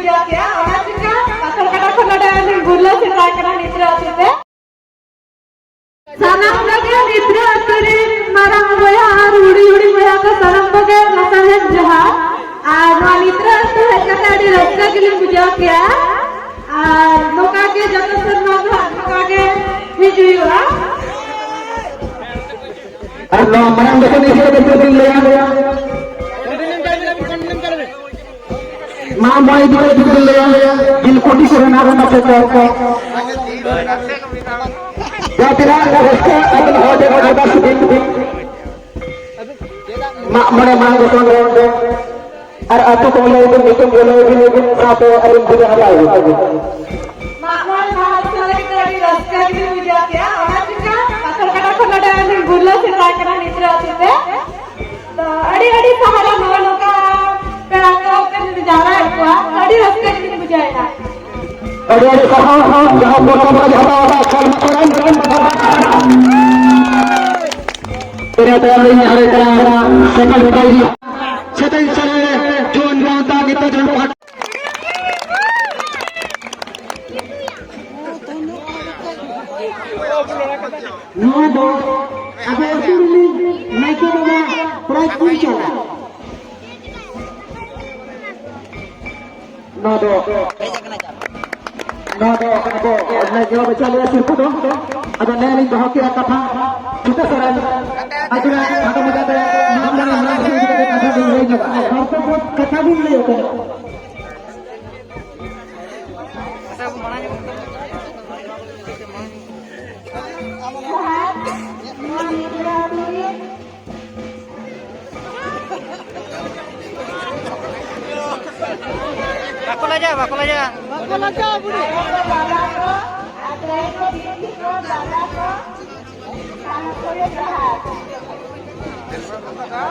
buja ya, orang juga pasal kata ada yang gula sih karena nitra itu. Sana lagi nitra aturin marang boya, udi boya ke sana pakai masalah jahat. Nitra itu kata di rasa gila buja ya. Loka ke jatuh sermaga, loka ke hijau ya. Allah marang dekat ini kita betul ya. Mamai juga betul ya. Di kondisi renara macam apa? Ya tidak harusnya akan ada sedikit. Mak mana betul ya. Atau kalau itu boleh atau ada punya apa? Mak mana sekali dari rasa gila buja ya, orang juga pasal kata ada yang gula sih karena nitra itu. Adi sahara mau ka pelangga kan jalan itu, adi rasa gila buja ya. Adi sahara jangan berapa kalau Quran. Ternyata ini hari terang sekali kali. Setelah saya John Ronta kita jangan Nodo, apa itu ini? Naik ke bawah, proyek puncak. Nodo, apa? Naik ke baca lihat sirpu dong. Ada nailing bahaki apa? Kita sekarang, aja ada muda ada, mana kita kata di lain juga. Harus kata di lain juga. Bakul aja, Budi.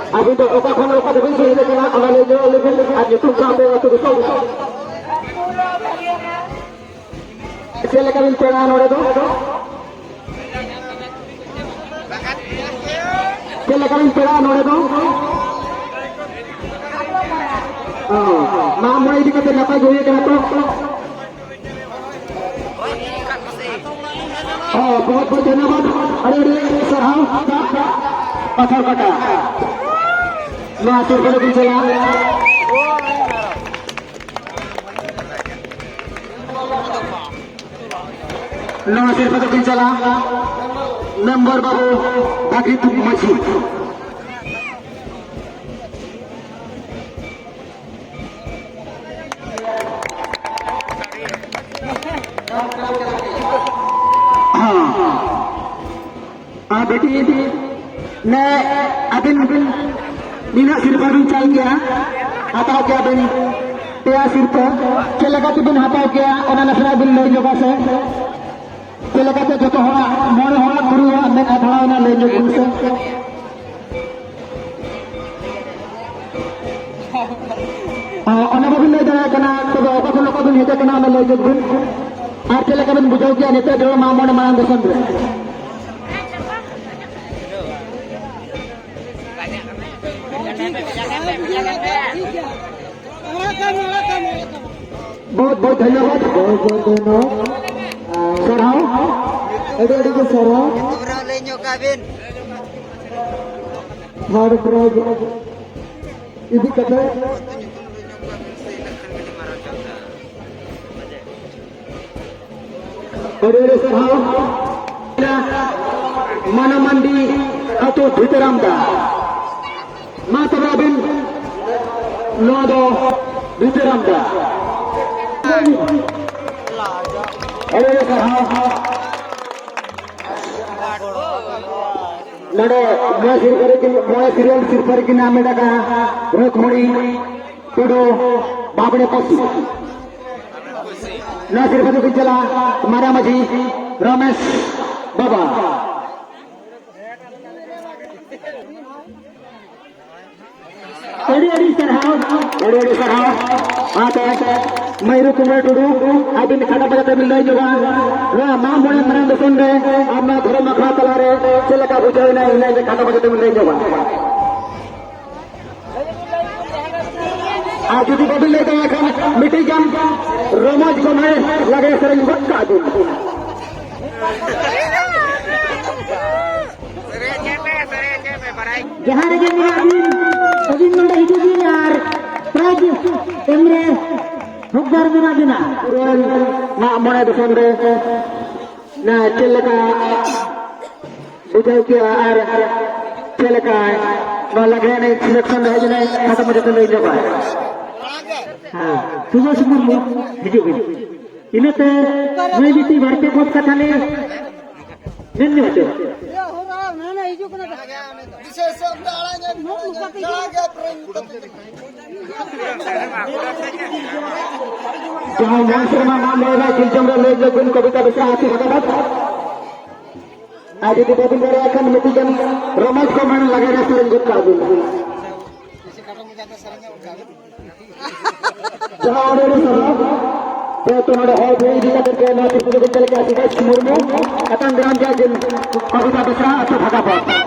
Abi tu apa kalau pada begini kita kena kalau lebih ada tu sampai itu tu. Silakan peran orang tu. Silakan peran orang tu. Mak mulai dikata apa gue kena tu. बहुत धन्यवाद अरे सरहाव पत्थर कटा माथुर पर चला नवासिर पर चला number बाबू बाकी तुम मछली बेटी मैं अबिन नीना सिर पर भी चल गया आता क्या बिन तेरा सिर पर चलेगा तो बिन हटाओ क्या और नसरा बिन ले जो से चलेगा तो जो तो हो मोर हो गुरु मैं अधड़ा ना ले जो गुरु से और बिन ले जाए करना तो ओका को लोग बिन हेते करना मैं ले जो गुरु और चलेगा बिन बुझाओ क्या नेता जो मामों ने मारा दसन बहुत बहुत धन्यवाद सरहाव एडी के सरहाव थर्ड प्राइज इदी कते एडी सरहाव मनमंडी अतो भितरामदा मातराबिन नोदो भितरामदा अरे नडे मैं सीरियल सिरफर की नाम में डका रखमणी टुडू बाबड़े पशु न सिर्फ तो चला मारा मजी रमेश बाबा एडी सरहाव आता मयूर कुमार टुडू अबिन खाता बजाते मिल रही जोगा मां मोने मरन दसन रे आमा धर्म अखड़ा तला रे चलका बुझाई ना इने खाता बजाते मिल रही जोगा आज जुदी बबिल ले तो एखन मिट्टी जम रोमज को मैं लगे सर बक्का दूं जहाँ रगे मेरा अभी नोड़ा हिजू दिन यार प्राइज एमरे हुक्दार बिना बिना पुरान मा मने दसम रे ना चलका बुझाव के आर चलका मा लगे ने सिलेक्शन है जने खत्म जते ले जा पाए हाँ सुबह सुबह मुझ हिजू बिन इन्हें तो मैं भी ती भरते बहुत कथा ले नहीं होते जहाँ मानसर में नाम रहेगा किलचम रे ले गुण कविता बिसरा आती भगत आज जुदी बबिल ले एखन मिट्टी जम रोमज को मैं लगे रे सर बक्का दूं जहाँ और सर तो नोड़े है भी दिखा करके ना तिरपुर के चल के आसी मुर्मू अतन ग्राम जा कविता बिसरा अच्छा भगा